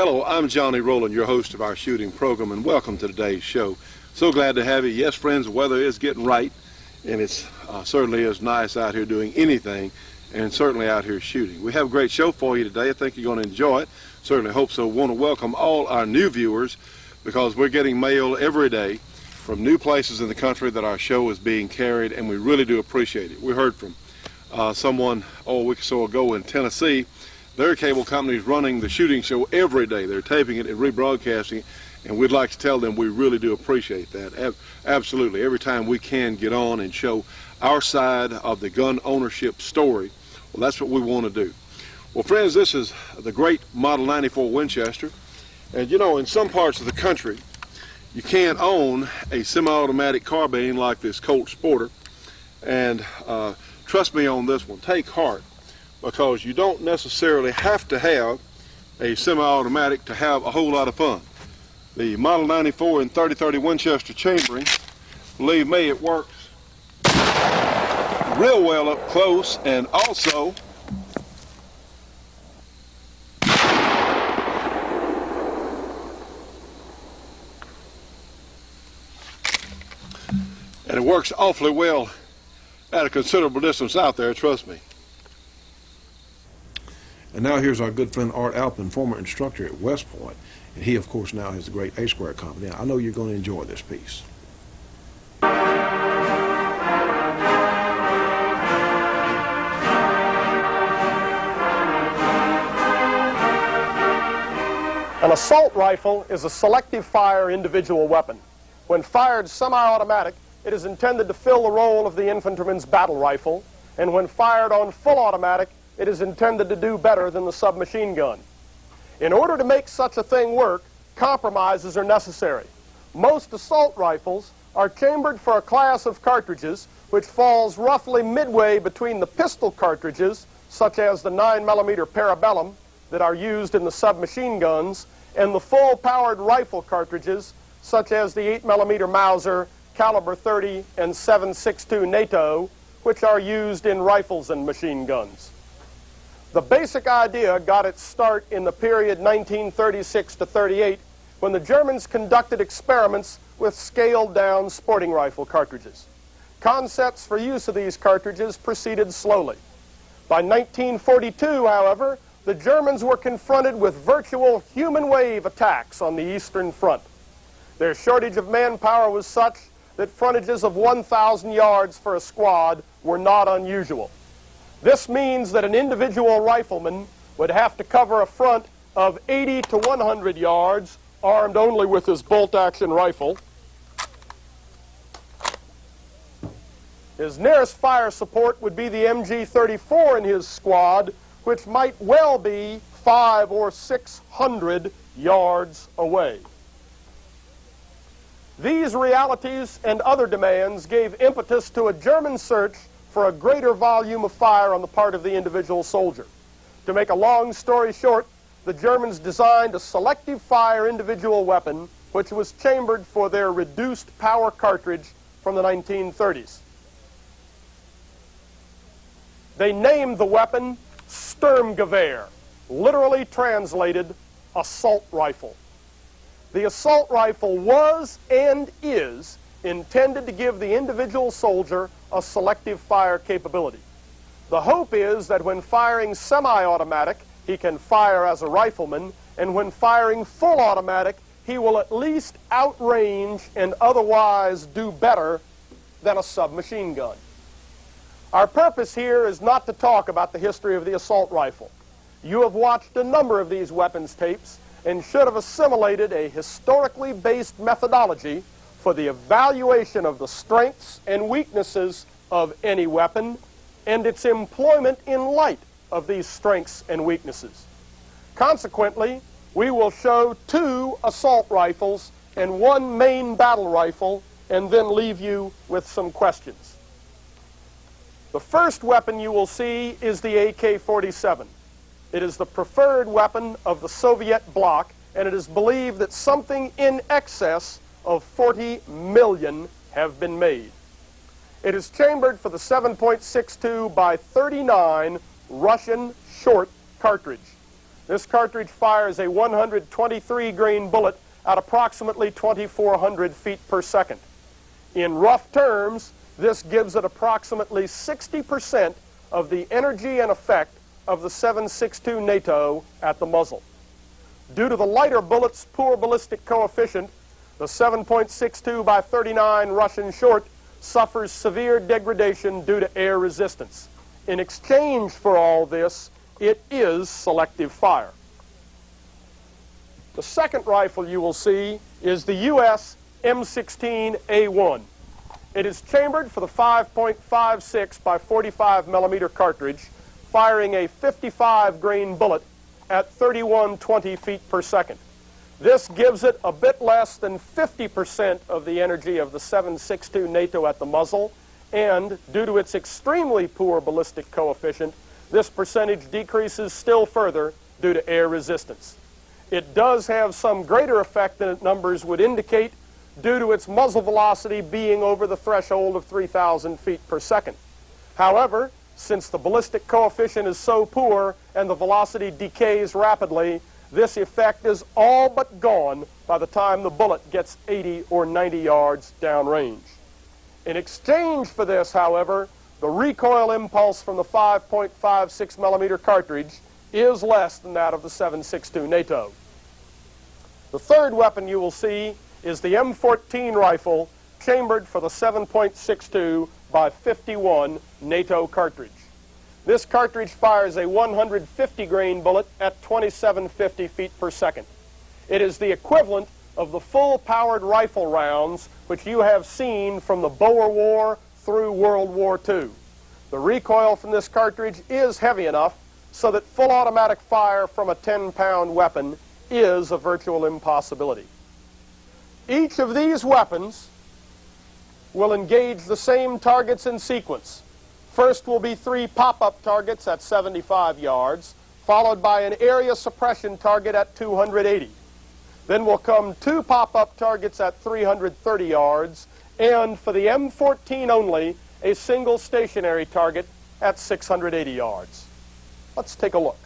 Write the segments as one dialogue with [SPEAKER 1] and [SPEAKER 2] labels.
[SPEAKER 1] Hello, I'm Johnny Rowland, your host of our shooting program, and welcome to today's show. So glad to have you. Yes, friends, the weather is getting right, and it's certainly is nice out here doing anything, and certainly out here shooting. We have a great show for you today. I think you're going to enjoy it. Certainly hope so. Want to welcome all our new viewers, because we're getting mail every day from new places in the country that our show is being carried, and we really do appreciate it. We heard from someone a week or so ago in Tennessee. Their cable company is running the shooting show every day. They're taping it and rebroadcasting it, and we'd like to tell them we really do appreciate that. Absolutely. Every time we can get on and show our side of the gun ownership story, well, that's what we want to do. Well, friends, this is the great Model 94 Winchester, and you know, in some parts of the country, you can't own a semi-automatic carbine like this Colt Sporter, and trust me on this one, take heart, because you don't necessarily have to have a semi-automatic to have a whole lot of fun. The Model 94 and 30-30 Winchester chambering, believe me, it works real well up close, and also it works awfully well at a considerable distance out there, trust me. And now here's our good friend Art Alpin, former instructor at West Point, and he of course now has the great A-Square Company. I know you're going to enjoy this piece.
[SPEAKER 2] An assault rifle is a selective fire individual weapon. When fired semi-automatic, it is intended to fill the role of the infantryman's battle rifle, and when fired on full automatic, it is intended to do better than the submachine gun. In order to make such a thing work, compromises are necessary. Most assault rifles are chambered for a class of cartridges which falls roughly midway between the pistol cartridges, such as the 9mm Parabellum that are used in the submachine guns, and the full-powered rifle cartridges, such as the 8mm Mauser, caliber 30, and 7.62 NATO, which are used in rifles and machine guns. The basic idea got its start in the period 1936 to 38, when the Germans conducted experiments with scaled-down sporting rifle cartridges. Concepts for use of these cartridges proceeded slowly. By 1942, however, the Germans were confronted with virtual human wave attacks on the Eastern Front. Their shortage of manpower was such that frontages of 1,000 yards for a squad were not unusual. This means that an individual rifleman would have to cover a front of 80 to 100 yards, armed only with his bolt-action rifle. His nearest fire support would be the MG-34 in his squad, which might well be 500 or 600 yards away. These realities and other demands gave impetus to a German search for a greater volume of fire on the part of the individual soldier. To make a long story short, the Germans designed a selective fire individual weapon which was chambered for their reduced power cartridge from the 1930s. They named the weapon Sturmgewehr, literally translated assault rifle. The assault rifle was and is intended to give the individual soldier a selective fire capability. The hope is that when firing semi-automatic, he can fire as a rifleman, and when firing full automatic, he will at least outrange and otherwise do better than a submachine gun. Our purpose here is not to talk about the history of the assault rifle. You have watched a number of these weapons tapes and should have assimilated a historically based methodology for the evaluation of the strengths and weaknesses of any weapon and its employment in light of these strengths and weaknesses. Consequently, we will show 2 assault rifles and 1 main battle rifle, and then leave you with some questions. The first weapon you will see is the AK-47. It is the preferred weapon of the Soviet bloc, and it is believed that something in excess of 40 million have been made. It is chambered for the 7.62 by 39 Russian short cartridge. This cartridge fires a 123 grain bullet at approximately 2,400 feet per second. In rough terms, this gives it approximately 60% of the energy and effect of the 7.62 NATO at the muzzle. Due to the lighter bullet's poor ballistic coefficient, the 7.62 by 39 Russian short suffers severe degradation due to air resistance. In exchange for all this, it is selective fire. The second rifle you will see is the U.S. M16A1. It is chambered for the 5.56 by 45 millimeter cartridge, firing a 55 grain bullet at 3120 feet per second. This gives it a bit less than 50% of the energy of the 7.62 NATO at the muzzle, and due to its extremely poor ballistic coefficient, this percentage decreases still further due to air resistance. It does have some greater effect than its numbers would indicate due to its muzzle velocity being over the threshold of 3,000 feet per second. However, since the ballistic coefficient is so poor and the velocity decays rapidly, this effect is all but gone by the time the bullet gets 80 or 90 yards downrange. In exchange for this, however, the recoil impulse from the 5.56 millimeter cartridge is less than that of the 7.62 NATO. The third weapon you will see is the M14 rifle, chambered for the 7.62 by 51 NATO cartridge. This cartridge fires a 150 grain bullet at 2750 feet per second. It is the equivalent of the full-powered rifle rounds which you have seen from the Boer War through World War II. The recoil from this cartridge is heavy enough so that full automatic fire from a 10-pound weapon is a virtual impossibility. Each of these weapons will engage the same targets in sequence. First will be 3 pop-up targets at 75 yards, followed by an area suppression target at 280. Then will come 2 pop-up targets at 330 yards, and for the M14 only, a single stationary target at 680 yards. Let's take a look.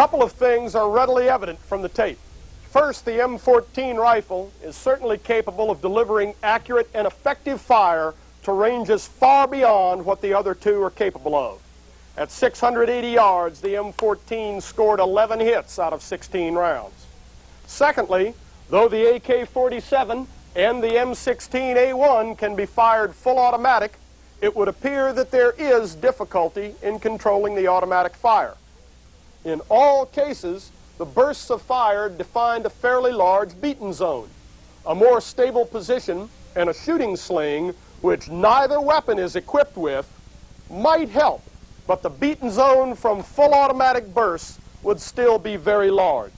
[SPEAKER 2] couple of things are readily evident from the tape. First, the M14 rifle is certainly capable of delivering accurate and effective fire to ranges far beyond what the other two are capable of. At 680 yards, the M14 scored 11 hits out of 16 rounds. Secondly, though the AK-47 and the M16A1 can be fired full automatic, it would appear that there is difficulty in controlling the automatic fire. In all cases, the bursts of fire defined a fairly large beaten zone. A more stable position and a shooting sling, which neither weapon is equipped with, might help, but the beaten zone from full automatic bursts would still be very large.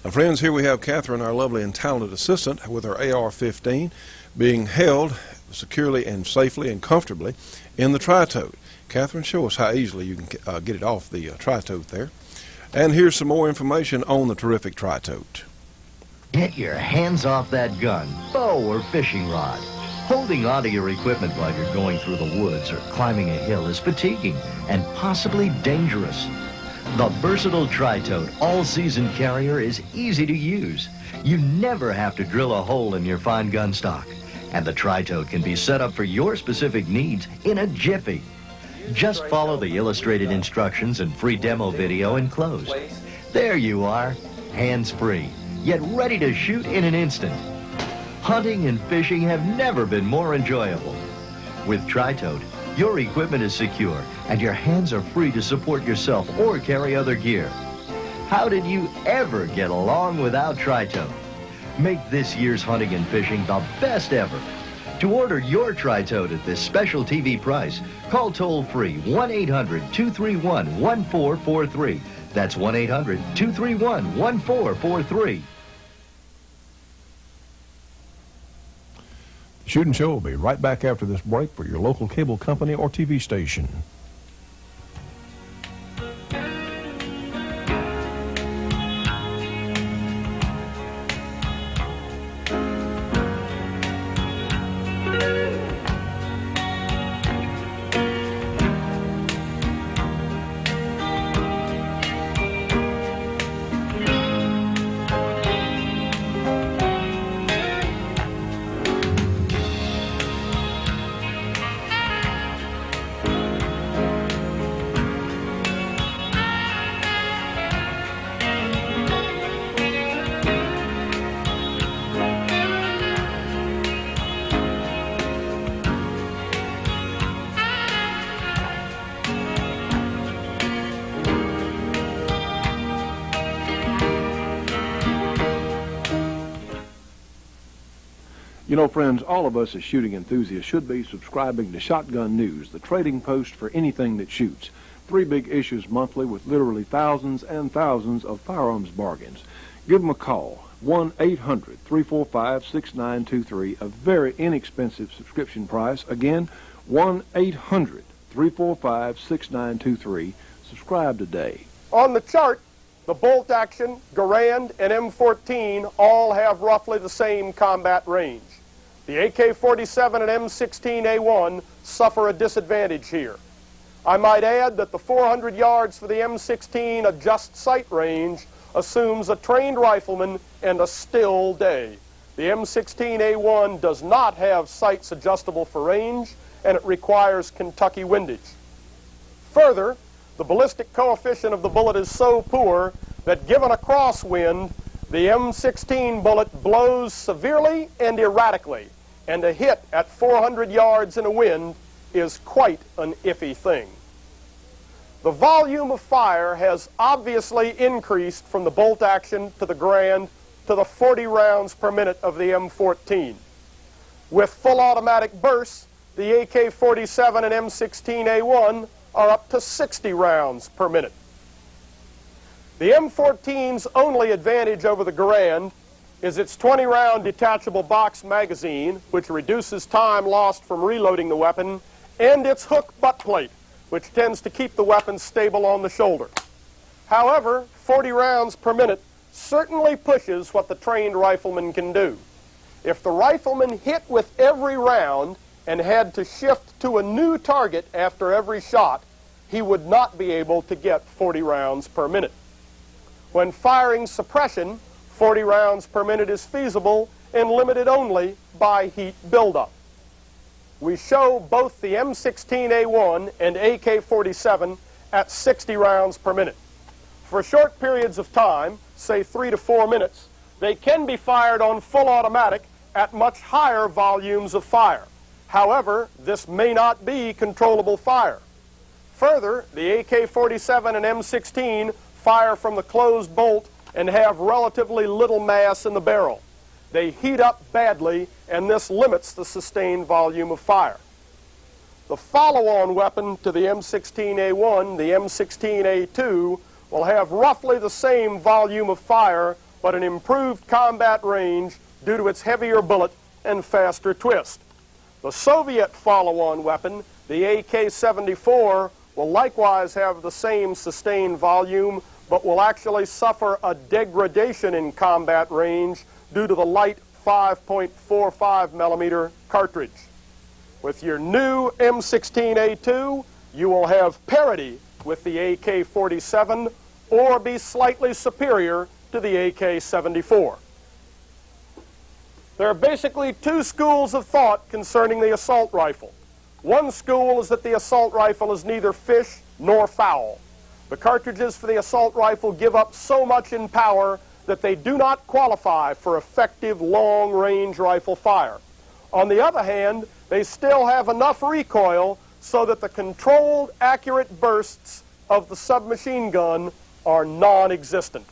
[SPEAKER 1] Now, friends, here we have Catherine, our lovely and talented assistant, with her AR-15 being held securely and safely and comfortably in the tri-tote. Catherine, show us how easily you can get it off the tri-tote there. And here's some more information on the terrific tri-tote.
[SPEAKER 3] Get your hands off that gun, bow, or fishing rod. Holding onto your equipment while you're going through the woods or climbing a hill is fatiguing and possibly dangerous. The versatile tri-tote all-season carrier is easy to use. You never have to drill a hole in your fine gun stock. And the tri-tote can be set up for your specific needs in a jiffy. Just follow the illustrated instructions and free demo video enclosed. There you are, hands-free, yet ready to shoot in an instant. Hunting and fishing have never been more enjoyable. With tri-tote, your equipment is secure and your hands are free to support yourself or carry other gear. How did you ever get along without tri-tote? Make this year's hunting and fishing the best ever. To order your tri-tote at this special TV price, call toll-free 1-800-231-1443. That's 1-800-231-1443.
[SPEAKER 4] The Shootin' Show will be right back after this break for your local cable company or TV station.
[SPEAKER 1] You know, friends, all of us as shooting enthusiasts should be subscribing to Shotgun News, the trading post for anything that shoots. 3 big issues monthly with literally thousands and thousands of firearms bargains. Give them a call, 1-800-345-6923, a very inexpensive subscription price. Again, 1-800-345-6923. Subscribe today.
[SPEAKER 2] On the chart, the bolt action, Garand, and M14 all have roughly the same combat range. The AK-47 and M16A1 suffer a disadvantage here. I might add that the 400 yards for the M16 adjust sight range assumes a trained rifleman and a still day. The M16A1 does not have sights adjustable for range, and it requires Kentucky windage. Further, the ballistic coefficient of the bullet is so poor that given a crosswind, the M16 bullet blows severely and erratically, and a hit at 400 yards in a wind is quite an iffy thing. The volume of fire has obviously increased from the bolt action to the Garand to the 40 rounds per minute of the M14. With full automatic bursts, the AK-47 and M16A1 are up to 60 rounds per minute. The M14's only advantage over the Garand is its 20-round detachable box magazine, which reduces time lost from reloading the weapon, and its hook butt plate, which tends to keep the weapon stable on the shoulder. However, 40 rounds per minute certainly pushes what the trained rifleman can do. If the rifleman hit with every round, and had to shift to a new target after every shot, he would not be able to get 40 rounds per minute. When firing suppression, 40 rounds per minute is feasible and limited only by heat buildup. We show both the M16A1 and AK-47 at 60 rounds per minute. For short periods of time, say 3 to 4 minutes, they can be fired on full automatic at much higher volumes of fire. However, this may not be controllable fire. Further, the AK-47 and M16 fire from the closed bolt and have relatively little mass in the barrel. They heat up badly, and this limits the sustained volume of fire. The follow-on weapon to the M16A1, the M16A2, will have roughly the same volume of fire, but an improved combat range due to its heavier bullet and faster twist. The Soviet follow-on weapon, the AK-74, will likewise have the same sustained volume, but will actually suffer a degradation in combat range due to the light 5.45 millimeter cartridge. With your new M16A2, you will have parity with the AK-47 or be slightly superior to the AK-74. There are basically two schools of thought concerning the assault rifle. One school is that the assault rifle is neither fish nor fowl. The cartridges for the assault rifle give up so much in power that they do not qualify for effective long-range rifle fire. On the other hand, they still have enough recoil so that the controlled, accurate bursts of the submachine gun are non-existent.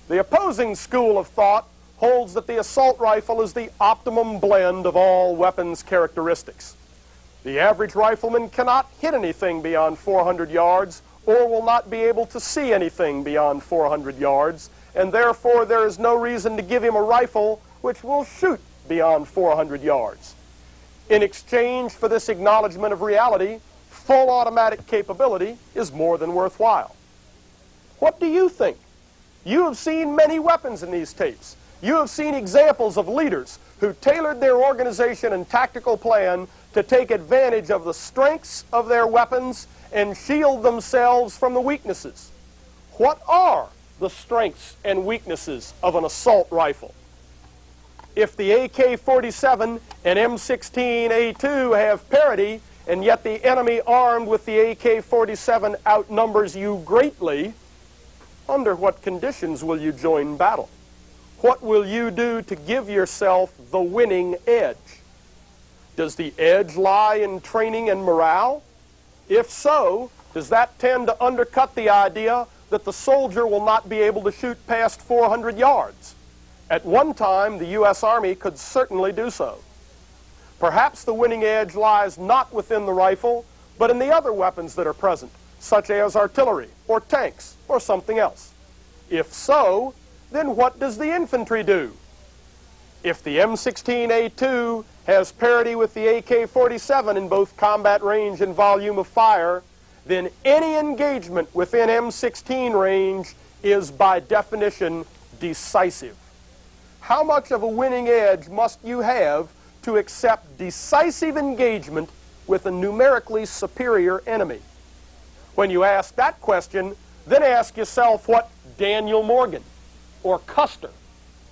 [SPEAKER 2] The opposing school of thought holds that the assault rifle is the optimum blend of all weapons characteristics. The average rifleman cannot hit anything beyond 400 yards or will not be able to see anything beyond 400 yards, and therefore there is no reason to give him a rifle which will shoot beyond 400 yards. In exchange for this acknowledgement of reality, full automatic capability is more than worthwhile. What do you think? You have seen many weapons in these tapes. You have seen examples of leaders who tailored their organization and tactical plan to take advantage of the strengths of their weapons and shield themselves from the weaknesses. What are the strengths and weaknesses of an assault rifle? If the AK-47 and M16A2 have parity, and yet the enemy armed with the AK-47 outnumbers you greatly, under what conditions will you join battle? What will you do to give yourself the winning edge? Does the edge lie in training and morale? If so, does that tend to undercut the idea that the soldier will not be able to shoot past 400 yards? At one time, the U.S. Army could certainly do so. Perhaps the winning edge lies not within the rifle, but in the other weapons that are present, such as artillery or tanks or something else. If so, then what does the infantry do? If the M16A2 has parity with the AK-47 in both combat range and volume of fire, then any engagement within M16 range is by definition decisive. How much of a winning edge must you have to accept decisive engagement with a numerically superior enemy? When you ask that question, then ask yourself what Daniel Morgan, or Custer,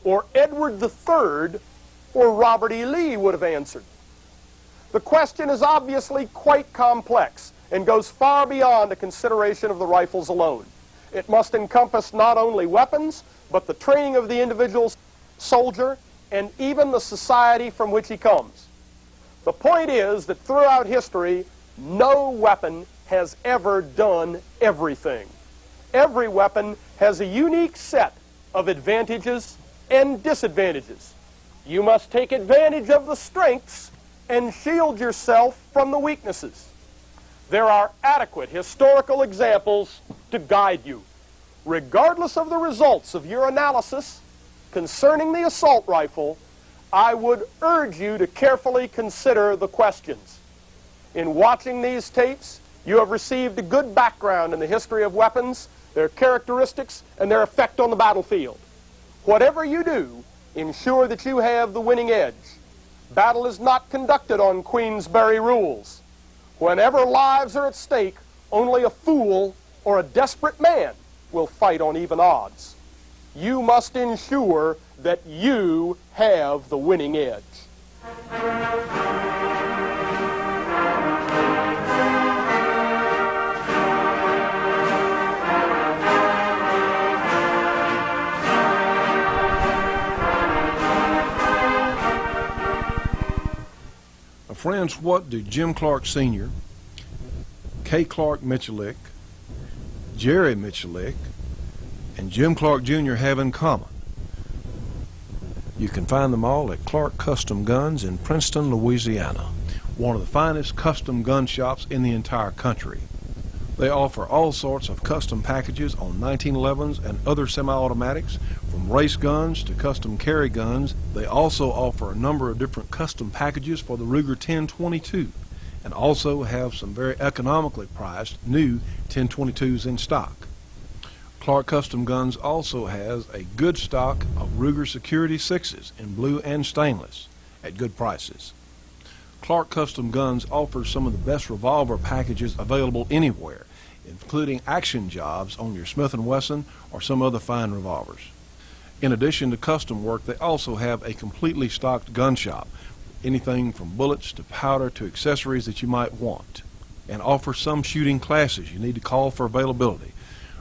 [SPEAKER 2] or Edward III, or Robert E. Lee would have answered. The question is obviously quite complex and goes far beyond a consideration of the rifles alone. It must encompass not only weapons, but the training of the individual soldier and even the society from which he comes. The point is that throughout history, no weapon has ever done everything. Every weapon has a unique set of advantages and disadvantages. You must take advantage of the strengths and shield yourself from the weaknesses. There are adequate historical examples to guide you. Regardless of the results of your analysis concerning the assault rifle, I would urge you to carefully consider the questions. In watching these tapes, you have received a good background in the history of weapons, their characteristics, and their effect on the battlefield. Whatever you do, ensure that you have the winning edge. Battle is not conducted on Queensberry rules. Whenever lives are at stake, only a fool or a desperate man will fight on even odds. You must ensure that you have the winning edge.
[SPEAKER 4] Friends, what do Jim Clark Sr., K. Clark Michalik, Jerry Michalik, and Jim Clark Jr. have in common? You can find them all at Clark Custom Guns in Princeton, Louisiana, one of the finest custom gun shops in the entire country. They offer all sorts of custom packages on 1911s and other semi-automatics, from race guns to custom carry guns. They also offer a number of different custom packages for the Ruger 1022, and also have some very economically priced new 1022s in stock. Clark Custom Guns also has a good stock of Ruger Security 6s in blue and stainless at good prices. Clark Custom Guns offers some of the best revolver packages available anywhere, including action jobs on your Smith & Wesson or some other fine revolvers. In addition to custom work, they also have a completely stocked gun shop, anything from bullets to powder to accessories that you might want, and offer some shooting classes. You need to call for availability.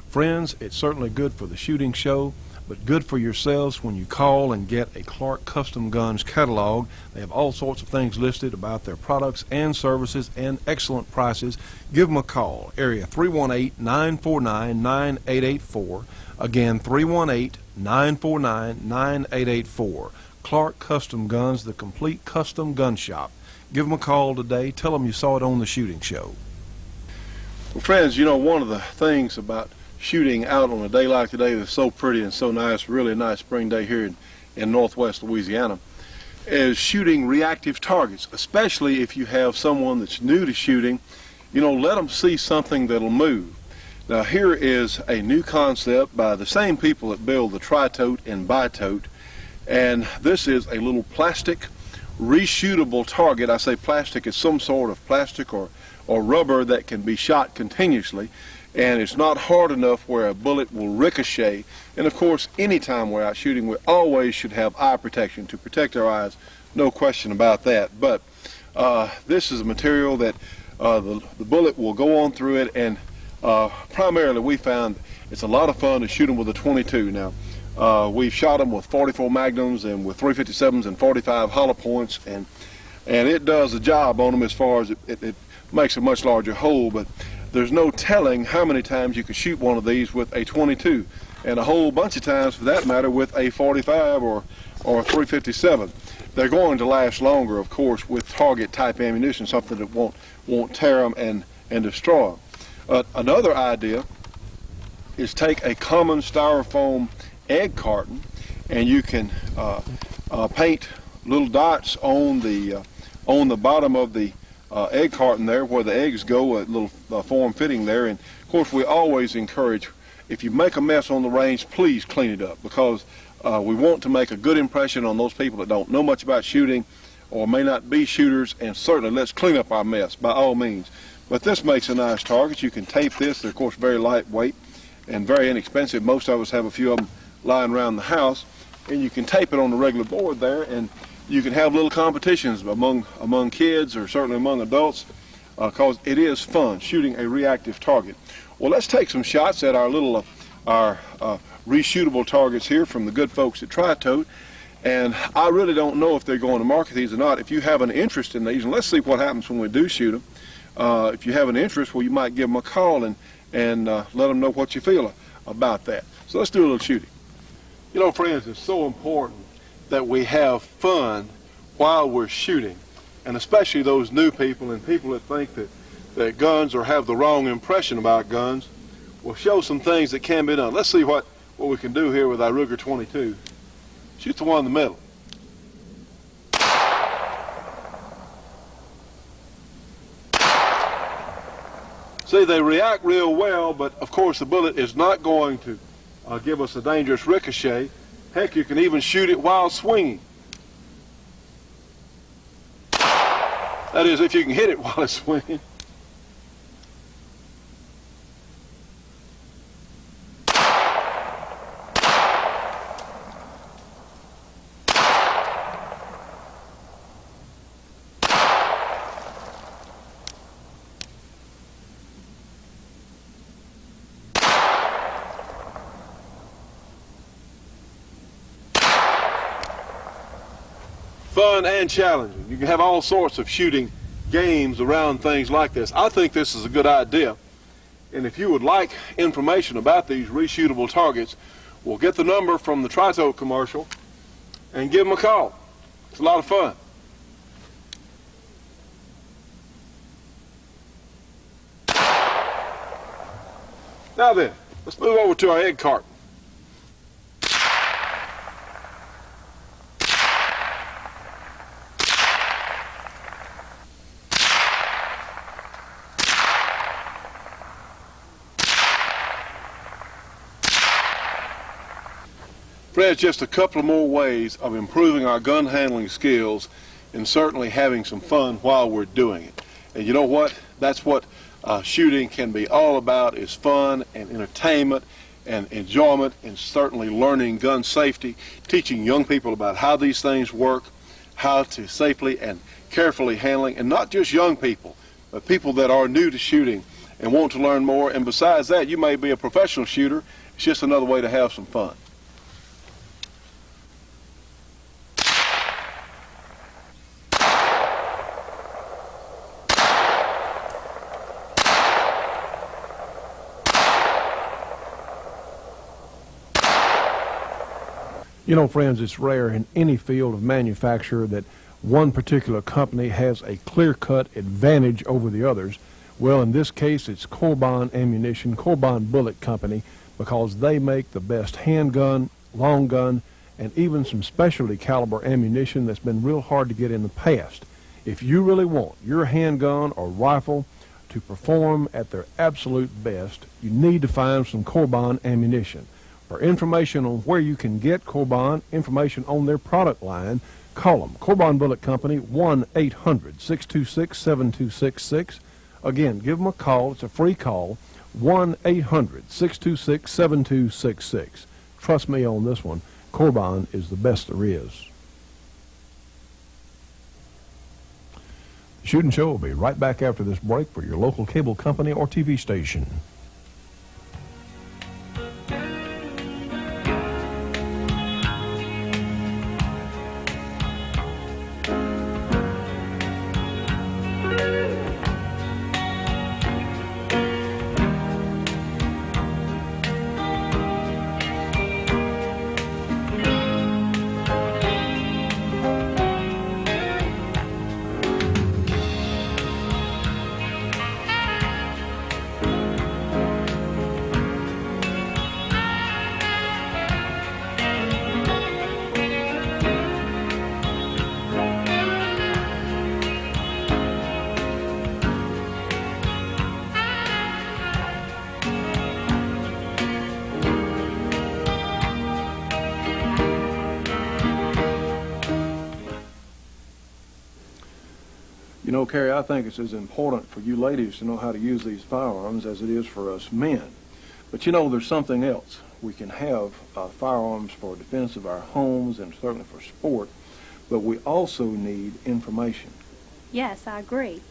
[SPEAKER 4] Friends, it's certainly good for the shooting show, but good for yourselves when you call and get a Clark Custom Guns catalog. They have all sorts of things listed about their products and services and excellent prices. Give them a call. Area 318-949-9884. Again, 318-949-9884. Clark Custom Guns, the complete custom gun shop. Give them a call today. Tell them you saw it on the shooting show.
[SPEAKER 1] Well, friends, you know, one of the things about shooting out on a day like today that's so pretty and so nice, really a nice spring day here in northwest Louisiana, is shooting reactive targets, especially if you have someone that's new to shooting. You know, let them see something that'll move. Now, here is a new concept by the same people that build the Tri-Tote and Bi-Tote, and this is a little plastic reshootable target. I say plastic, it's some sort of plastic or rubber that can be shot continuously, and it's not hard enough where a bullet will ricochet. And of course, anytime we're out shooting, we always should have eye protection to protect our eyes, no question about that. But this is a material that the bullet will go on through it, and primarily we found it's a lot of fun to shoot them with a 22. Now, we've shot them with 44 Magnums and with 357s and 45 hollow points, and it does the job on them as far as it makes a much larger hole, but there's no telling how many times you can shoot one of these with a 22, and a whole bunch of times for that matter with a 45 or a 357. They're going to last longer, of course, with target type ammunition, something that won't tear them and destroy them. Another idea is take a common styrofoam egg carton, and you can paint little dots on the bottom of the egg carton there where the eggs go, a little form fitting there. And of course, we always encourage, if you make a mess on the range, please clean it up, because we want to make a good impression on those people that don't know much about shooting or may not be shooters, and certainly let's clean up our mess by all means. But this makes a nice target. You can tape this. They're of course very lightweight and very inexpensive. Most of us have a few of them lying around the house, and you can tape it on the regular board there, and you can have little competitions among kids or certainly among adults, because it is fun shooting a reactive target. Well, let's take some shots at our little reshootable targets here from the good folks at Tri-Tote. And I really don't know if they're going to market these or not. If you have an interest in these, and let's see what happens when we do shoot them. If you have an interest, well, you might give them a call and let them know what you feel about that. So let's do a little shooting. You know, friends, it's so important that we have fun while we're shooting, and especially those new people and people that think that guns or have the wrong impression about guns. We'll show some things that can be done. Let's see what we can do here with our Ruger 22. Shoot the one in the middle. See, they react real well, but of course the bullet is not going to give us a dangerous ricochet, Heck, you can even shoot it while swinging. That is, if you can hit it while it's swinging. Fun and challenging. You can have all sorts of shooting games around things like this. I think this is a good idea. And if you would like information about these reshootable targets, we'll get the number from the Tritote commercial and give them a call. It's a lot of fun. Now then, let's move over to our egg carton. Friends, just a couple of more ways of improving our gun handling skills and certainly having some fun while we're doing it. And you know what? That's what shooting can be all about, is fun and entertainment and enjoyment, and certainly learning gun safety, teaching young people about how these things work, how to safely and carefully handling, and not just young people, but people that are new to shooting and want to learn more. And besides that, you may be a professional shooter. It's just another way to have some fun.
[SPEAKER 4] You know, friends, it's rare in any field of manufacture that one particular company has a clear-cut advantage over the others. Well, in this case, it's Corbin Ammunition, Corbin Bullet Company, because they make the best handgun, long gun, and even some specialty caliber ammunition that's been real hard to get in the past. If you really want your handgun or rifle to perform at their absolute best, you need to find some Corbin ammunition. For information on where you can get Corbin, information on their product line, call them. Corbin Bullet Company, 1-800-626-7266. Again, give them a call. It's a free call, 1-800-626-7266. Trust me on this one. Corbin is the best there is. The Shooting Show will be right back after this break for your local cable company or TV station. You know, Carrie, I think it's as important for you ladies to know how to use these firearms as it is for us men. But you know, there's something else. We can have firearms for defense of our homes and certainly for sport, but we also need information.
[SPEAKER 5] Yes, I agree.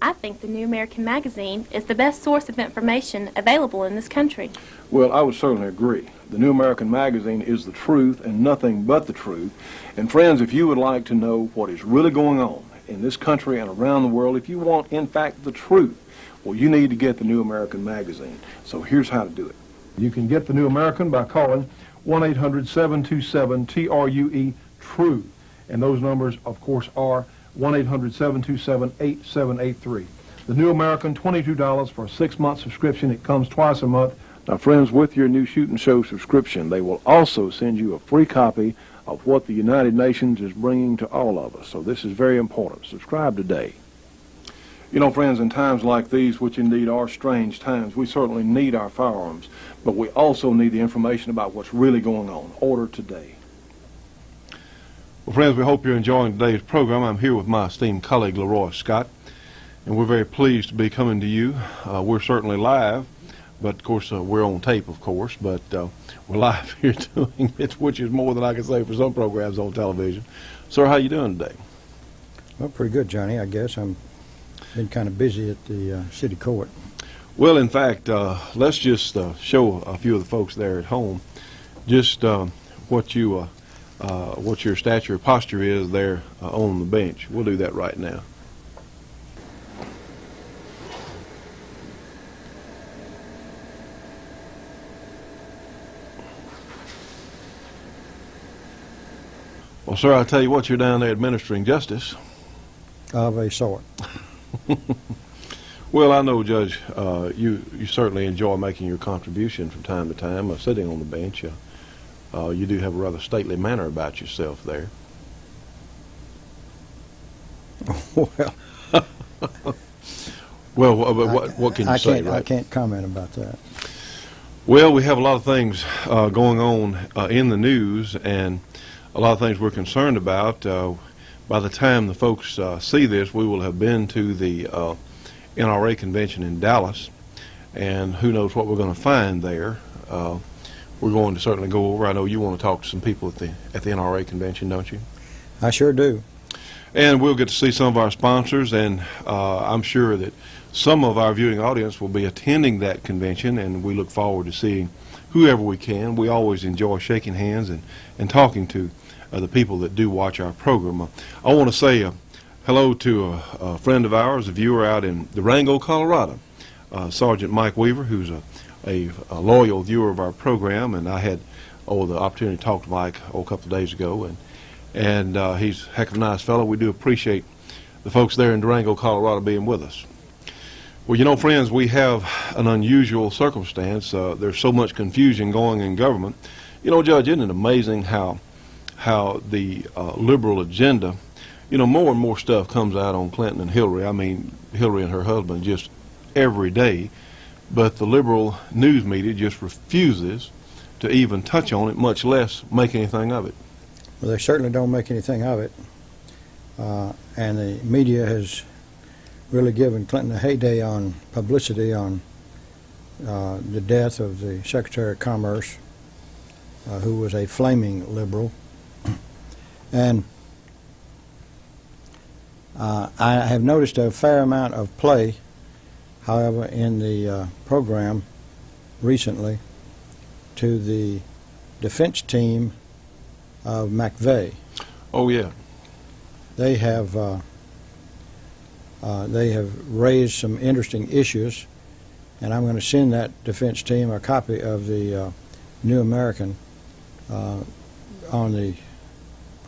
[SPEAKER 5] I think the New American Magazine is the best source of information available in this country.
[SPEAKER 4] Well, I would certainly agree. The New American Magazine is the truth and nothing but the truth. And friends, if you would like to know what is really going on in this country and around the world, if you want, in fact, the truth, well, you need to get the New American Magazine. So here's how to do it. You can get the New American by calling 1-800-727-TRUE, and those numbers, of course, are 1-800-727-8783. The New American, $22 for a 6-month subscription. It comes twice a month. Now, friends, with your new Shooting Show subscription, they will also send you a free copy of what the United Nations is bringing to all of us. So this is very important. Subscribe today. You know, friends, in times like these, which indeed are strange times, we certainly need our firearms, but we also need the information about what's really going on. Order today.
[SPEAKER 1] Well, friends, we hope you're enjoying today's program. I'm here with my esteemed colleague, Leroy Scott, and we're very pleased to be coming to you. We're certainly live, but of course we're on tape, of course, but we're live here doing it, which is more than I can say for some programs on television. Sir, how you doing today?
[SPEAKER 6] Well, pretty good, Johnny, I guess. I'm been kind of busy at the city court.
[SPEAKER 1] Well, in fact, let's just show a few of the folks there at home just what your stature posture is there on the bench. We'll do that right now. Well, sir, I'll tell you what, you're down there administering justice.
[SPEAKER 6] Of a sort.
[SPEAKER 1] Well, I know, Judge, you certainly enjoy making your contribution from time to time, sitting on the bench. You do have a rather stately manner about yourself there.
[SPEAKER 6] Well,
[SPEAKER 1] Well, but what can you say, right?
[SPEAKER 6] I can't comment about that.
[SPEAKER 1] Well, we have a lot of things going on in the news, and a lot of things we're concerned about. By the time the folks see this, we will have been to the NRA convention in Dallas, and who knows what we're going to find there. We're going to certainly go over. I know you want to talk to some people at the NRA convention, don't you?
[SPEAKER 6] I sure do.
[SPEAKER 1] And we'll get to see some of our sponsors, and I'm sure that some of our viewing audience will be attending that convention, and we look forward to seeing whoever we can. We always enjoy shaking hands and talking to the people that do watch our program. I want to say hello to a friend of ours, a viewer out in Durango, Colorado, Sergeant Mike Weaver, who's a loyal viewer of our program, and I had the opportunity to talk to Mike a couple of days ago, and he's a heck of a nice fellow. We do appreciate the folks there in Durango, Colorado being with us. Well, you know, friends, we have an unusual circumstance. There's so much confusion going in government. You know, Judge, isn't it amazing how the liberal agenda, you know, more and more stuff comes out on Clinton and Hillary. I mean, Hillary and her husband just every day. But the liberal news media just refuses to even touch on it, much less make anything of it.
[SPEAKER 6] Well, they certainly don't make anything of it. And the media has really given Clinton a heyday on publicity on the death of the Secretary of Commerce, who was a flaming liberal. And I have noticed a fair amount of play, however, in the program recently to the defense team of McVeigh.
[SPEAKER 1] Oh, yeah.
[SPEAKER 6] They have raised some interesting issues, and I'm going to send that defense team a copy of the New American on the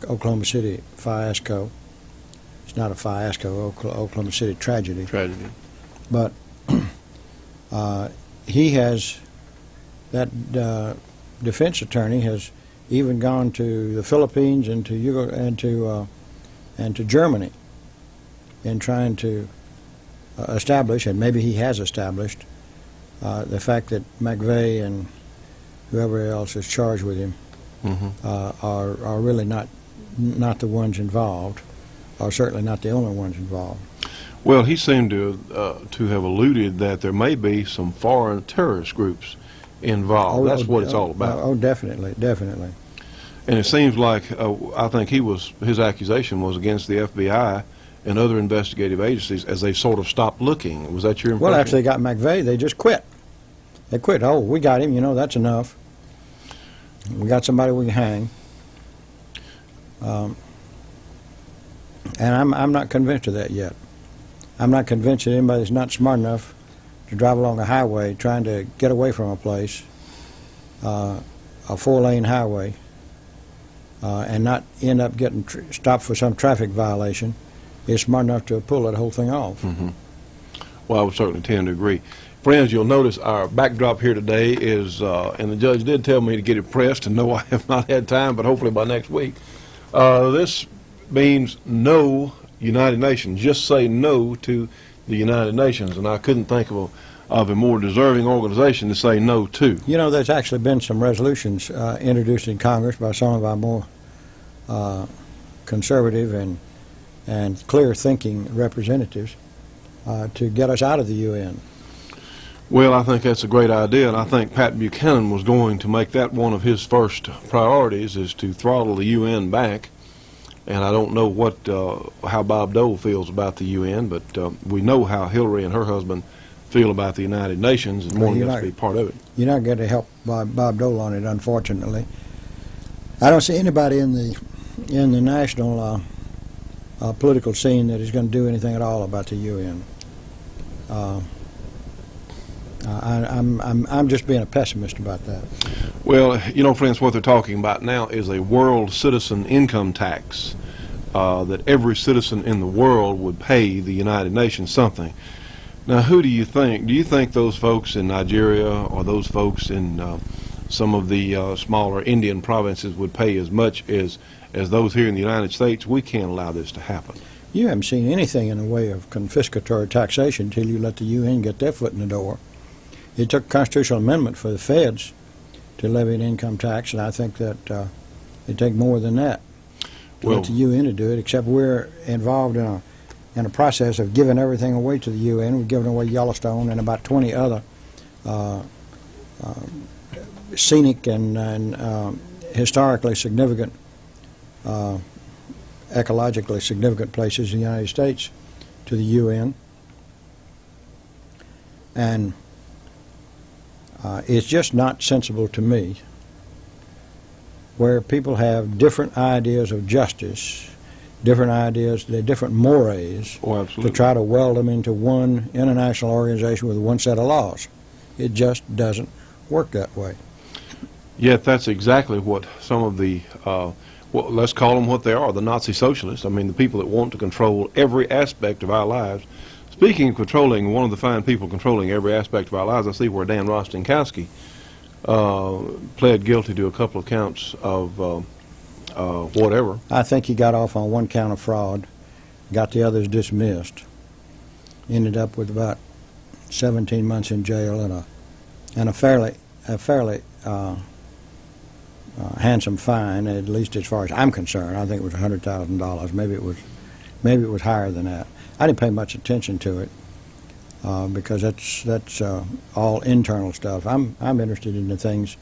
[SPEAKER 6] Oklahoma City fiasco. It's not a fiasco, Oklahoma City tragedy.
[SPEAKER 1] Tragedy.
[SPEAKER 6] But he has, that defense attorney has even gone to the Philippines and to Germany in trying to establish, and maybe he has established, the fact that McVeigh and whoever else is charged with him are really not the ones involved, or certainly not the only ones involved.
[SPEAKER 1] Well, he seemed to have alluded that there may be some foreign terrorist groups involved. That's what it's all about.
[SPEAKER 6] Oh, definitely, definitely.
[SPEAKER 1] And it seems like I think his accusation was against the FBI and other investigative agencies as they sort of stopped looking. Was that your impression?
[SPEAKER 6] Well, after they got McVeigh, they just quit. They quit. Oh, we got him. You know, that's enough. We got somebody we can hang. And I'm not convinced of that yet. I'm not convinced that anybody's not smart enough to drive along a highway trying to get away from a place, a 4-lane highway, and not end up getting stopped for some traffic violation, is smart enough to pull that whole thing off.
[SPEAKER 1] Well, I would certainly tend to agree. Friends, you'll notice our backdrop here today is, and the judge did tell me to get it pressed, and no, I have not had time, but hopefully by next week. This means no United Nations. Just say no to the United Nations, and I couldn't think of a more deserving organization to say no to.
[SPEAKER 6] You know, there's actually been some resolutions introduced in Congress by some of our more conservative and clear-thinking representatives to get us out of the UN.
[SPEAKER 4] Well, I think that's a great idea, and I think Pat Buchanan was going to make that one of his first priorities, is to throttle the UN back. And I don't know how Bob Dole feels about the UN, but we know how Hillary and her husband feel about the United Nations and wanting us to be part of it.
[SPEAKER 6] You're not going to help Bob Dole on it, unfortunately. I don't see anybody in the national political scene that is going to do anything at all about the UN. I'm just being a pessimist about that.
[SPEAKER 4] Well, you know, friends, what they're talking about now is a world citizen income tax that every citizen in the world would pay the United Nations something. Now, who do you think? Do you think those folks in Nigeria or those folks in some of the smaller Indian provinces would pay as much as those here in the United States? We can't allow this to happen.
[SPEAKER 6] You haven't seen anything in the way of confiscatory taxation until you let the UN get their foot in the door. It took a constitutional amendment for the feds to levy an income tax, and I think that it'd take more than that to let the UN to do it, except we're involved in a process of giving everything away to the UN. We've given away Yellowstone and about 20 other scenic and historically significant, ecologically significant places in the United States to the UN. And it's just not sensible to me, where people have different ideas of justice, different ideas, they're different mores, to try to weld them into one international organization with one set of laws. It just doesn't work that way.
[SPEAKER 4] Yet that's exactly what some of the, well, let's call them what they are, the Nazi socialists. I mean, the people that want to control every aspect of our lives. Speaking of controlling, one of the fine people controlling every aspect of our lives, I see where Dan Rostenkowski pled guilty to a couple of counts of whatever. I
[SPEAKER 6] think he got off on one count of fraud, got the others dismissed, ended up with about 17 months in jail and a fairly handsome fine, at least as far as I'm concerned. I think it was $100,000. Maybe it was higher than that. I didn't pay much attention to it because that's all internal stuff. I'm interested in the things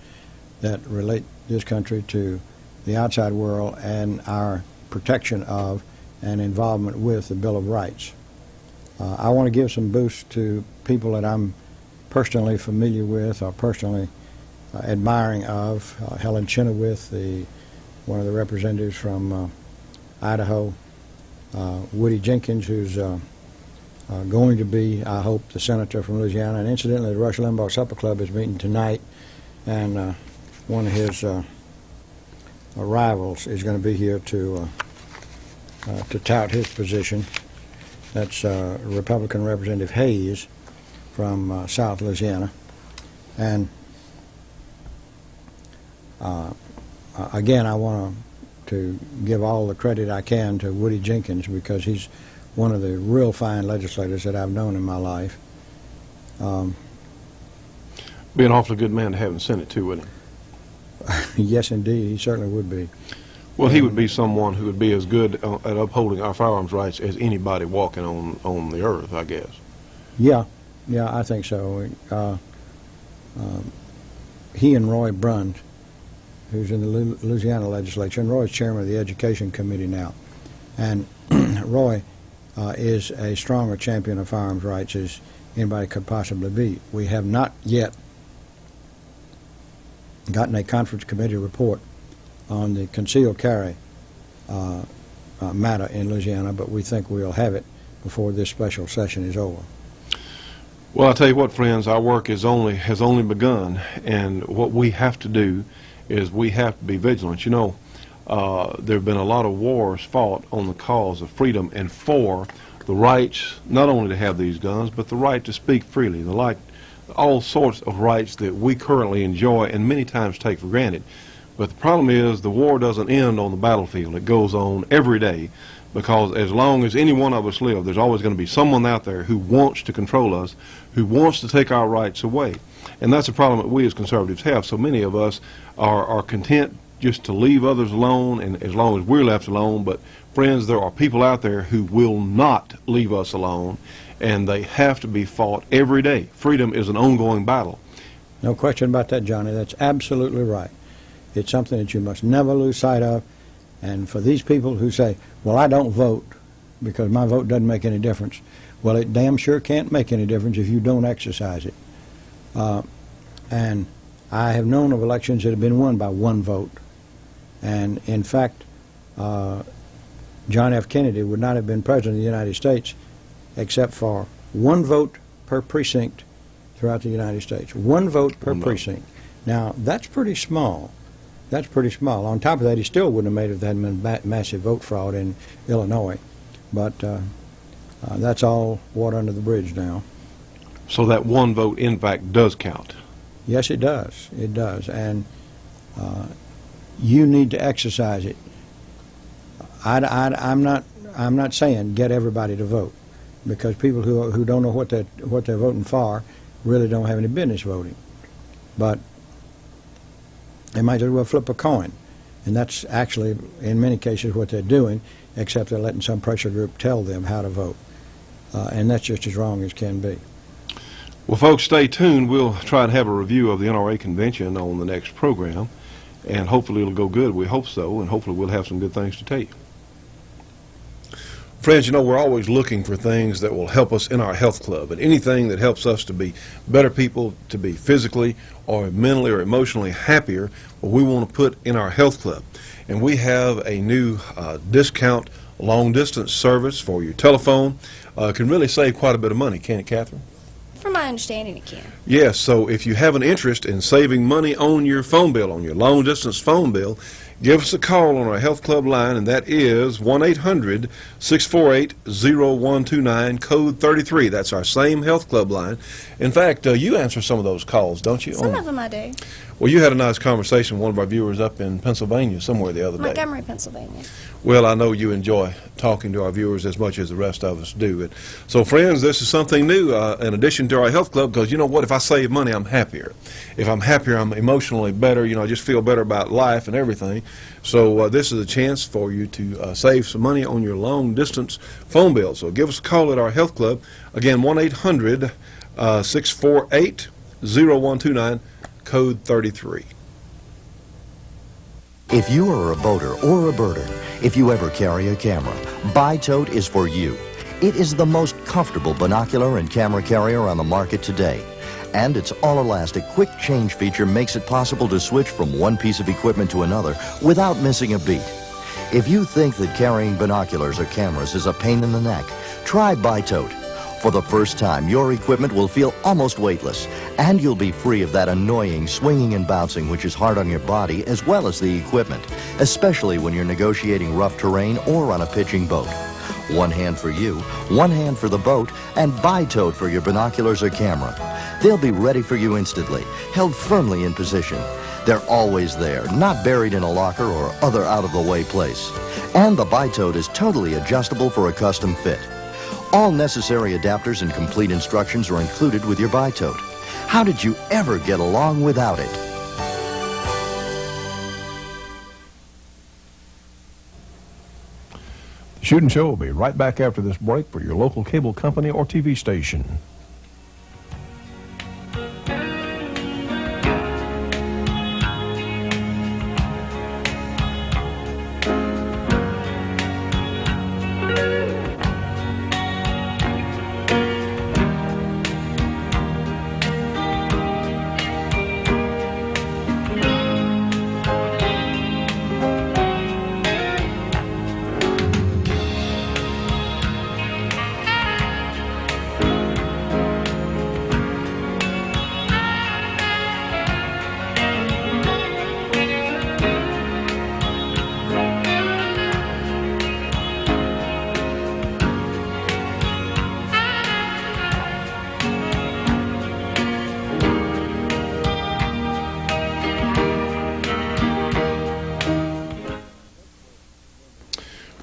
[SPEAKER 6] that relate this country to the outside world and our protection of and involvement with the Bill of Rights. I want to give some boost to people that I'm personally familiar with or personally admiring of. Helen Chenoweth, one of the representatives from Idaho, Woody Jenkins, who's going to be, I hope, the senator from Louisiana. And incidentally, the Rush Limbaugh Supper Club is meeting tonight, and one of his rivals is going to be here to tout his position. That's Republican Representative Hayes from South Louisiana. And again, I want to give all the credit I can to Woody Jenkins because he's one of the real fine legislators that I've known in my life.
[SPEAKER 4] Be an awfully good man to have in the Senate, too, wouldn't he?
[SPEAKER 6] Yes, indeed. He certainly would be.
[SPEAKER 4] Well, he would be someone who would be as good at upholding our firearms rights as anybody walking on the earth, I guess.
[SPEAKER 6] Yeah, I think so. He and Roy Brund, who's in the Louisiana legislature, and Roy's chairman of the Education Committee now. And Roy is a stronger champion of firearms rights as anybody could possibly be. We have not yet gotten a conference committee report on the concealed carry matter in Louisiana, but we think we'll have it before this special session is over.
[SPEAKER 4] Well, I'll tell you what, friends, our work has only begun, and what we have to do is we have to be vigilant. You know, there have been a lot of wars fought on the cause of freedom and for the rights not only to have these guns, but the right to speak freely, all sorts of rights that we currently enjoy and many times take for granted. But the problem is the war doesn't end on the battlefield. It goes on every day, because as long as any one of us live, there's always going to be someone out there who wants to control us, who wants to take our rights away. And that's a problem that we as conservatives have. So many of us are content just to leave others alone, and as long as we're left alone. But friends, there are people out there who will not leave us alone, and they have to be fought every day. Freedom is an ongoing battle.
[SPEAKER 6] No question about that, Johnny. That's absolutely right. It's something that you must never lose sight of. And for these people who say, well, I don't vote because my vote doesn't make any difference, well, it damn sure can't make any difference if you don't exercise it. And I have known of elections that have been won by one vote. And in fact, John F. Kennedy would not have been president of the United States except for one vote per precinct throughout the United States. One vote per precinct. Now, that's pretty small. That's pretty small. On top of that, he still wouldn't have made it if there hadn't been massive vote fraud in Illinois. But that's all water under the bridge now.
[SPEAKER 4] So that one vote, in fact, does count.
[SPEAKER 6] Yes, it does. It does. And you need to exercise it. I'm not saying get everybody to vote, because people who don't know what they're voting for really don't have any business voting. But they might as well flip a coin, and that's actually in many cases what they're doing, except they're letting some pressure group tell them how to vote, and that's just as wrong as can be.
[SPEAKER 4] Well, folks, stay tuned. We'll try and have a review of the NRA convention on the next program, and hopefully it'll go good. We hope so, and hopefully we'll have some good things to tell you. Friends, you know, we're always looking for things that will help us in our health club, and anything that helps us to be better people, to be physically or mentally or emotionally happier, well, we want to put in our health club. And we have a new discount long-distance service for your telephone. Can really save quite a bit of money, can't it, Catherine?
[SPEAKER 7] From my understanding, it can.
[SPEAKER 4] Yes, so if you have an interest in saving money on your phone bill, on your long-distance phone bill, give us a call on our health club line, and that is 1-800-648-0129, code 33. That's our same health club line. In fact, you answer some of those calls, don't you?
[SPEAKER 7] Some of them I do.
[SPEAKER 4] Well, you had a nice conversation with one of our viewers up in Pennsylvania somewhere the other day.
[SPEAKER 7] Montgomery, Pennsylvania.
[SPEAKER 4] Well, I know you enjoy talking to our viewers as much as the rest of us do. So, friends, this is something new in addition to our health club, because you know what? If I save money, I'm happier. If I'm happier, I'm emotionally better. You know, I just feel better about life and everything. So this is a chance for you to save some money on your long-distance phone bill. So give us a call at our health club. Again, 1-800-648-0129, code 33.
[SPEAKER 3] If you are a boater or a birder, if you ever carry a camera, Bi-Tote is for you. It is the most comfortable binocular and camera carrier on the market today. And its all-elastic quick change feature makes it possible to switch from one piece of equipment to another without missing a beat. If you think that carrying binoculars or cameras is a pain in the neck, try Bi-Tote. For the first time, your equipment will feel almost weightless, and you'll be free of that annoying swinging and bouncing which is hard on your body as well as the equipment, especially when you're negotiating rough terrain or on a pitching boat. One hand for you, one hand for the boat, and Bi-Tote for your binoculars or camera. They'll be ready for you instantly, held firmly in position. They're always there, not buried in a locker or other out-of-the-way place. And the Bi-Tote is totally adjustable for a custom fit. All necessary adapters and complete instructions are included with your Bi-Tote. How did you ever get along without it?
[SPEAKER 8] The Shootin' Show will be right back after this break for your local cable company or TV station.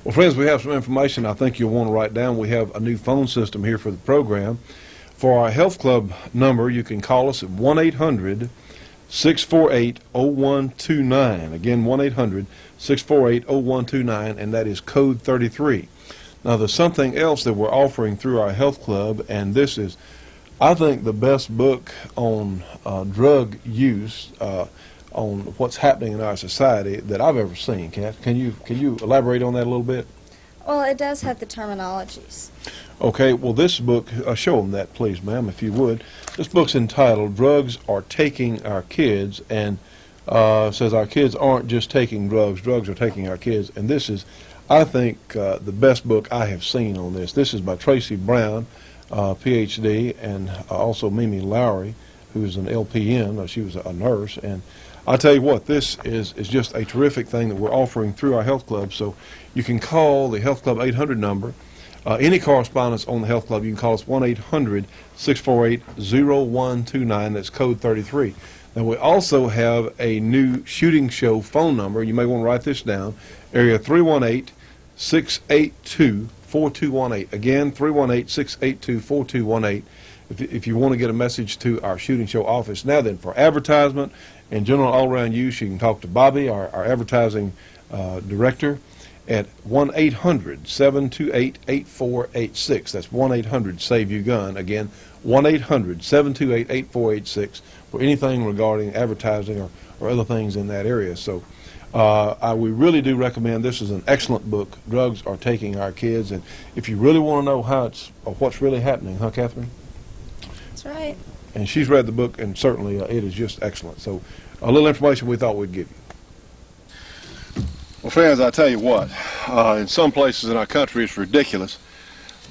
[SPEAKER 4] Well, friends, we have some information I think you'll want to write down. We have a new phone system here for the program. For our health club number, you can call us at 1-800
[SPEAKER 1] 1-800-648-0129. Again, 1-800-648-0129, and that is code 33. Now, there's something else that we're offering through our health club, and this is, I think, the best book on drug use, on what's happening in our society that I've ever seen. Kath, can you elaborate on that a little bit?
[SPEAKER 7] Well, it does have the terminologies.
[SPEAKER 1] Okay, well, this book, show them that, please, ma'am, if you would. This book's entitled Drugs Are Taking Our Kids, and says our kids aren't just taking drugs, drugs are taking our kids. And this is, I think, the best book I have seen on this. This is by Tracy Brown, Ph.D., and also Mimi Lowry, who's an LPN. She was a nurse. And I'll tell you what, this is just a terrific thing that we're offering through our health club. So you can call the health club 800 number. Any correspondence on the health club, you can call us 1-800-648-0129. That's code 33. Now, we also have a new shooting show phone number. You may want to write this down. Area 318-682-4218. Again, 318-682-4218. If you want to get a message to our shooting show office. Now then, for advertisement and general all-around use, you can talk to Bobby, our advertising director, at 1-800-728-8486. That's 1-800-SAVE-YOU-GUN. Again, 1-800-728-8486 for anything regarding advertising or other things in that area. So we really do recommend this. Is an excellent book. Drugs Are Taking Our Kids. And if you really want to know what's really happening, huh, Catherine?
[SPEAKER 7] That's right.
[SPEAKER 1] And she's read the book, and certainly it is just excellent. So a little information we thought we'd give you. Well, friends, I tell you what, in some places in our country it's ridiculous.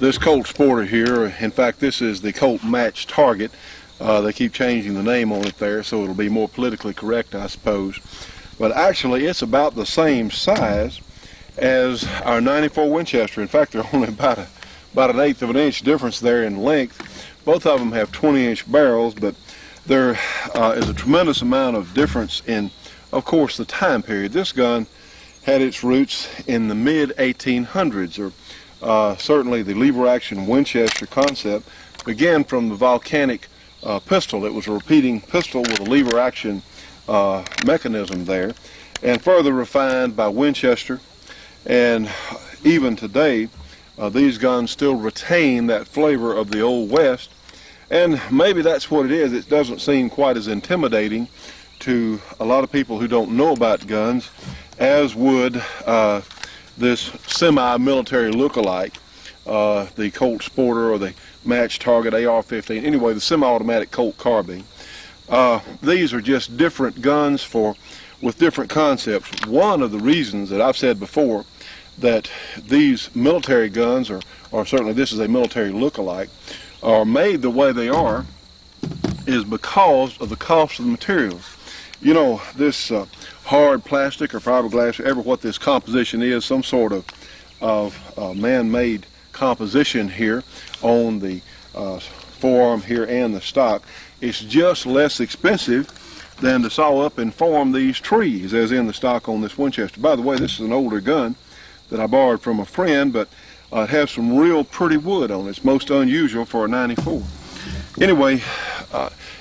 [SPEAKER 1] This Colt Sporter here, in fact, this is the Colt Match Target. They keep changing the name on it there, so it'll be more politically correct, I suppose. But actually, it's about the same size as our 94 Winchester. In fact, they're only about an 1/8 of an inch difference there in length. Both of them have 20-inch barrels, but there is a tremendous amount of difference in, of course, the time period. This gun had its roots in the mid-1800s, or certainly the lever-action Winchester concept began from the volcanic pistol. It was a repeating pistol with a lever-action mechanism there, and further refined by Winchester. And even today, these guns still retain that flavor of the Old West, and maybe that's what it is. It doesn't seem quite as intimidating to a lot of people who don't know about guns as would this semi-military look-alike, the Colt Sporter or the Match Target AR-15, anyway, the semi-automatic Colt carbine. These are just different guns with different concepts. One of the reasons that I've said before that these military guns, or certainly this is a military look-alike, are made the way they are is because of the cost of the materials. You know, this hard plastic or fiberglass, or ever what this composition is, some sort of man-made composition here on the forearm here and the stock, it's just less expensive than to saw up and form these trees as in the stock on this Winchester. By the way, this is an older gun that I borrowed from a friend, but it has some real pretty wood on it. It's most unusual for a 94. Anyway,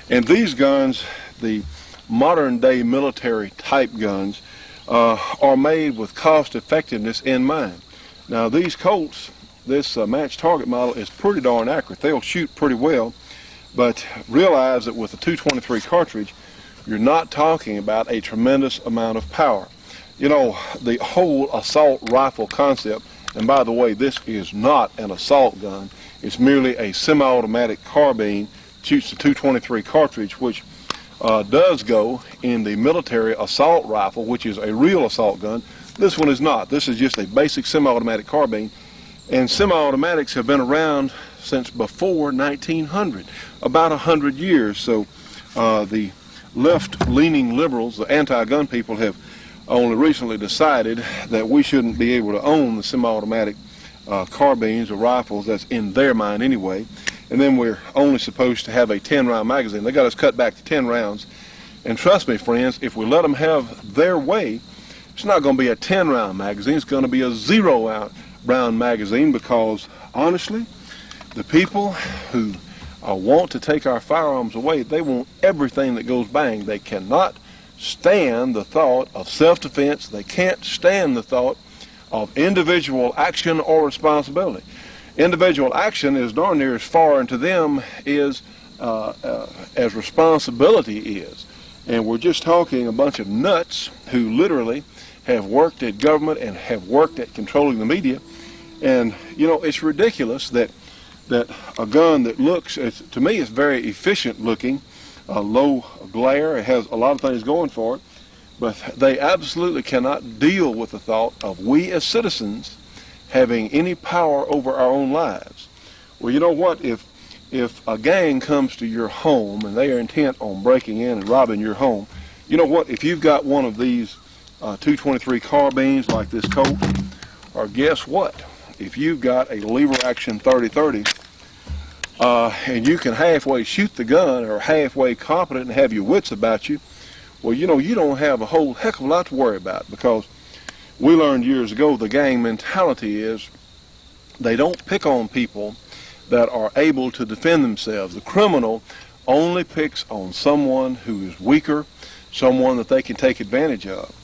[SPEAKER 1] and these guns, the modern day military type guns, are made with cost effectiveness in mind. Now these Colts, this Match Target model is pretty darn accurate. They'll shoot pretty well, but realize that with a 223 cartridge, you're not talking about a tremendous amount of power. You know, the whole assault rifle concept, and by the way, this is not an assault gun. It's merely a semi-automatic carbine, shoots the 223 cartridge, which does go in the military assault rifle, which is a real assault gun. This one is not. This is just a basic semi-automatic carbine, and semi-automatics have been around since before 1900, about 100 years. So the left-leaning liberals, the anti-gun people, have only recently decided that we shouldn't be able to own the semi-automatic carbines or rifles. That's in their mind anyway. And then we're only supposed to have a 10-round magazine. They got us cut back to 10 rounds. And trust me, friends, if we let them have their way, it's not going to be a 10-round magazine. It's going to be a 0-round magazine, because honestly, the people who want to take our firearms away. They want everything that goes bang. They cannot stand the thought of self-defense. They can't stand the thought of individual action or responsibility. Individual action is darn near as foreign to them as responsibility is. And we're just talking a bunch of nuts who literally have worked at government and have worked at controlling the media. And, you know, it's ridiculous that a gun that looks, to me, it's very efficient looking, low glare, it has a lot of things going for it, but they absolutely cannot deal with the thought of we as citizens having any power over our own lives. Well, you know what, if a gang comes to your home and they are intent on breaking in and robbing your home, you know what, if you've got one of these 223 carbines like this Colt, or guess what, if you've got a lever action 30-30 and you can halfway shoot the gun or halfway competent and have your wits about you, well, you know, you don't have a whole heck of a lot to worry about, because we learned years ago the gang mentality is they don't pick on people that are able to defend themselves. The criminal only picks on someone who is weaker, someone that they can take advantage of.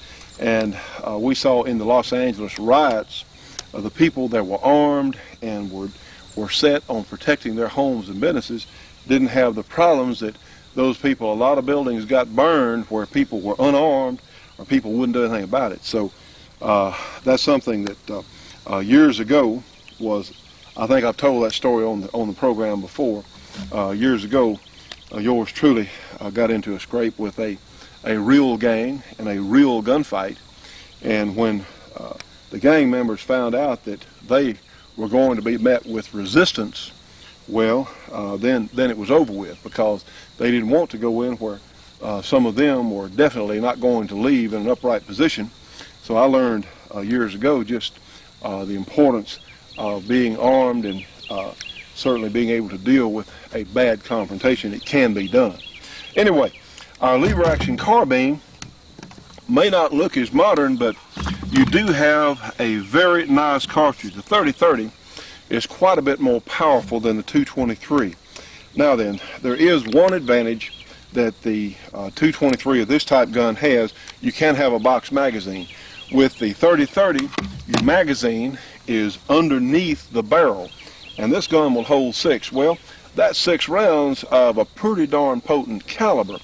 [SPEAKER 1] And we saw in the Los Angeles riots the people that were armed and were set on protecting their homes and businesses didn't have the problems that those people, a lot of buildings got burned where people were unarmed or people wouldn't do anything about it. So that's something that years ago was, I think I've told that story on the program before. Years ago, yours truly got into a scrape with a real gang and a real gunfight. And when the gang members found out that they were going to be met with resistance, well, then it was over with, because they didn't want to go in where some of them were definitely not going to leave in an upright position. So I learned years ago just the importance of being armed and certainly being able to deal with a bad confrontation. It can be done. Anyway, our lever action carbine may not look as modern, but you do have a very nice cartridge. The 30-30 is quite a bit more powerful than the 223. Now then, there is one advantage that the 223 of this type gun has. You can have a box magazine. With the 30-30, your magazine is underneath the barrel, and this gun will hold 6. Well, that's 6 rounds of a pretty darn potent caliber.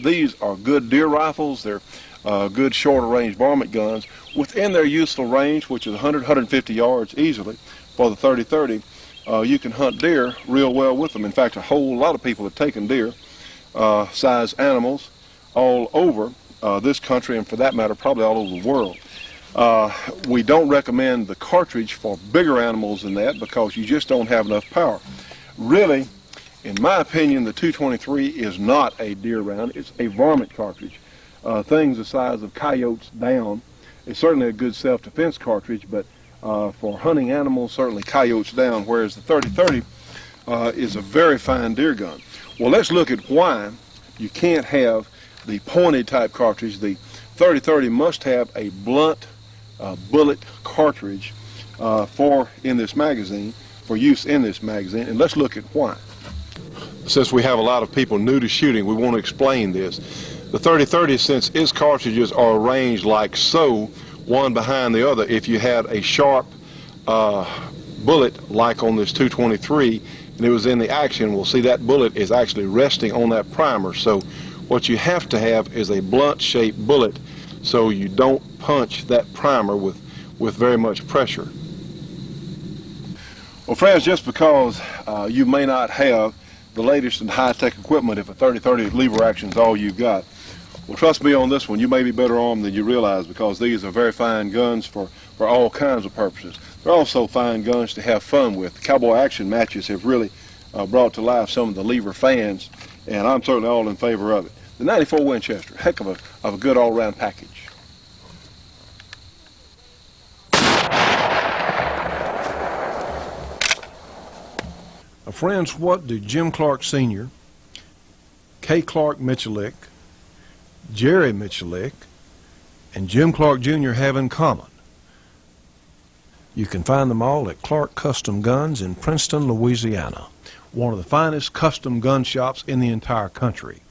[SPEAKER 1] These are good deer rifles. They're good shorter range varmint guns within their useful range, which is 100-150 yards easily. For the 30-30, you can hunt deer real well with them. In fact, a whole lot of people have taken deer size animals all over this country, and for that matter probably all over the world. We don't recommend the cartridge for bigger animals than that, because you just don't have enough power. Really, in my opinion, the 223 is not a deer round. It's a varmint cartridge. Things the size of coyotes down. It's certainly a good self-defense cartridge, but for hunting animals, certainly coyotes down, whereas the 30-30 is a very fine deer gun. Well, let's look at why you can't have the pointed type cartridge. The 30-30 must have a blunt bullet cartridge in this magazine, for use in this magazine, and let's look at why. Since we have a lot of people new to shooting, we want to explain this. The 30-30, since its cartridges are arranged like so, one behind the other, if you had a sharp bullet like on this 223 and it was in the action, we'll see that bullet is actually resting on that primer. So what you have to have is a blunt shaped bullet so you don't punch that primer with very much pressure. Well, friends, just because you may not have the latest and high-tech equipment, if a 30-30 lever action is all you've got, well, trust me on this one, you may be better armed than you realize, because these are very fine guns for all kinds of purposes. They're also fine guns to have fun with. The cowboy action matches have really brought to life some of the lever fans, and I'm certainly all in favor of it. The 94 Winchester, heck of a good all-around package.
[SPEAKER 4] Friends, what do Jim Clark Sr., K. Clark Michalik, Jerry Michalik, and Jim Clark Jr. have in common? You can find them all at Clark Custom Guns in Princeton, Louisiana. one of the finest custom gun shops in the entire country.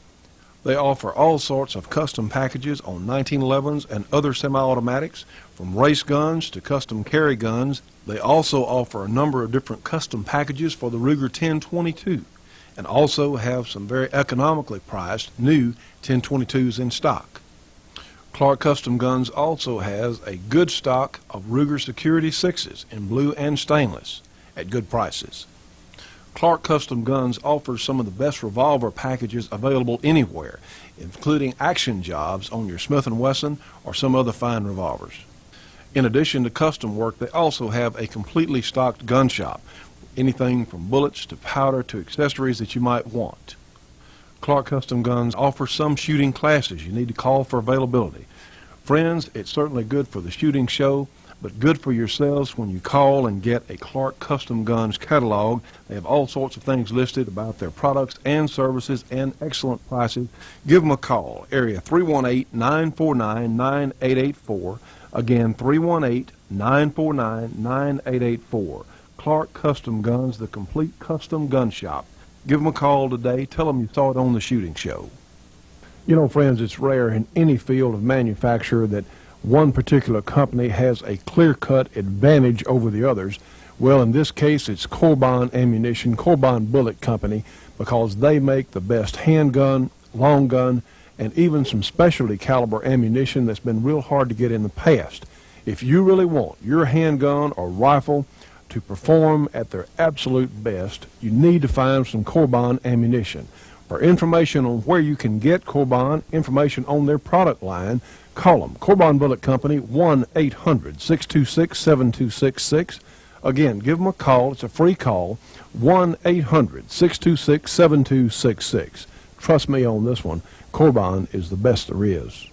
[SPEAKER 4] They offer all sorts of custom packages on 1911s and other semi-automatics, from race guns to custom carry guns. They also offer a number of different custom packages for the Ruger 1022, and also have some very economically priced new 1022s in stock. Clark Custom Guns also has a good stock of Ruger Security 6s in blue and stainless at good prices. Clark Custom Guns offers some of the best revolver packages available anywhere, including action jobs on your Smith & Wesson or some other fine revolvers. In addition to custom work, they also have a completely stocked gun shop, anything from bullets to powder to accessories that you might want. Clark Custom Guns offers some shooting classes. You need to call for availability. Friends, it's certainly good for the shooting show, but good for yourselves when you call and get a Clark Custom Guns catalog. They have all sorts of things listed about their products and services and excellent prices. Give them a call. Area 318-949-9884. Again, 318-949-9884. Clark Custom Guns, the complete custom gun shop. Give them a call today. Tell them you saw it on the shooting show.
[SPEAKER 8] You know, friends, it's rare in any field of manufacture that one particular company has a clear-cut advantage over the others. Well, in this case, it's Corbin Ammunition, Corbin Bullet Company, because they make the best handgun, long gun, and even some specialty caliber ammunition that's been real hard to get in the past. If you really want your handgun or rifle to perform at their absolute best, you need to find some Corbin ammunition. For information on where you can get Corbin, information on their product line, call them. Corbin Bullet Company, 1-800-626-7266. Again, give them a call. It's a free call, 1-800-626-7266. Trust me on this one, Corbin is the best there is.